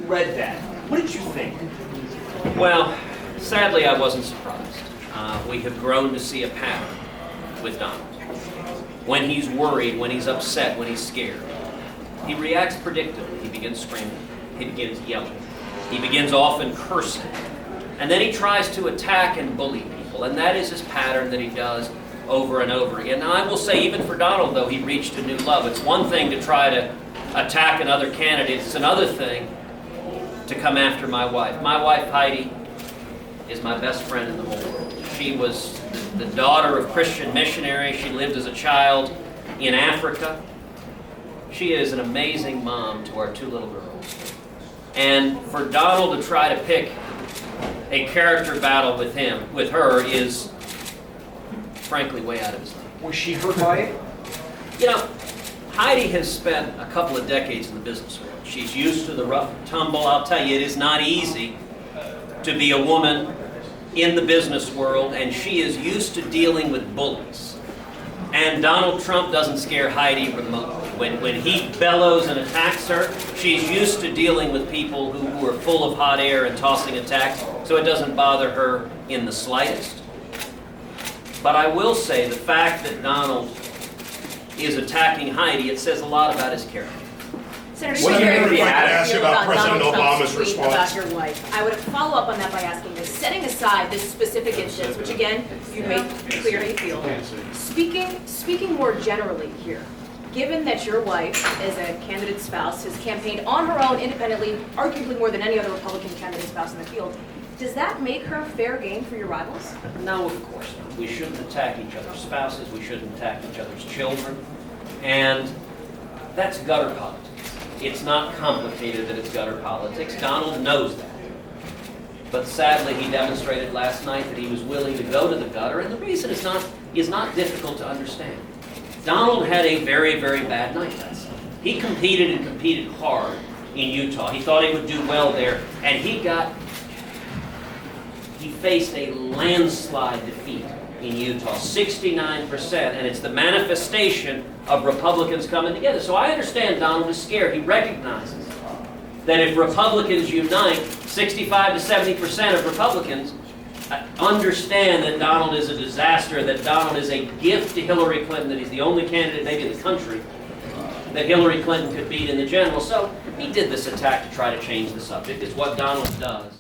read that, what did you think? Well, sadly, I wasn't surprised. We have grown to see a pattern with Donald. When he's worried, when he's upset, when he's scared, he reacts predictably. He begins screaming. He begins yelling. He begins often cursing. And then he tries to attack and bully people. And that is his pattern that he does over and over again. Now, I will say, even for Donald, though, he reached a new love. It's one thing to try to attack another candidate. It's another thing to come after my wife. My wife, Heidi, is my best friend in the whole world. She was the daughter of Christian missionaries. She lived as a child in Africa. She is an amazing mom to our 2 little girls. And for Donald to try to pick a character battle with her is frankly way out of his league. Was she hurt by it? You know, Heidi has spent a couple of decades in the business world. She's used to the rough and tumble. I'll tell you, it is not easy to be a woman in the business world, and she is used to dealing with bullies. And Donald Trump doesn't scare Heidi remotely. When he bellows and attacks her, she's used to dealing with people who are full of hot air and tossing attacks, so it doesn't bother her in the slightest. But I will say the fact that Donald is attacking Heidi, it says a lot about his character. Senator, What you're did very everybody correct ask about President Donald Trump's Obama's tweet response? about your wife. I would follow up on that by asking this. Setting aside this specific instance, which again, you made clear to you feel, speaking more generally here, given that your wife, as a candidate spouse, has campaigned on her own independently, arguably more than any other Republican candidate spouse in the field, does that make her fair game for your rivals? No, of course not. We shouldn't attack each other's spouses. We shouldn't attack each other's children. And that's gutter politics. It's not complicated that it's gutter politics. Donald knows that. But sadly, he demonstrated last night that he was willing to go to the gutter, and the reason is not difficult to understand. Donald had a very, very bad night last night. He competed hard in Utah. He thought he would do well there, and he faced a landslide defeat in Utah, 69%, and it's the manifestation of Republicans coming together. So I understand Donald is scared. He recognizes that if Republicans unite, 65 to 70% of Republicans understand that Donald is a disaster, that Donald is a gift to Hillary Clinton, that he's the only candidate maybe in the country that Hillary Clinton could beat in the general. So he did this attack to try to change the subject. It's what Donald does.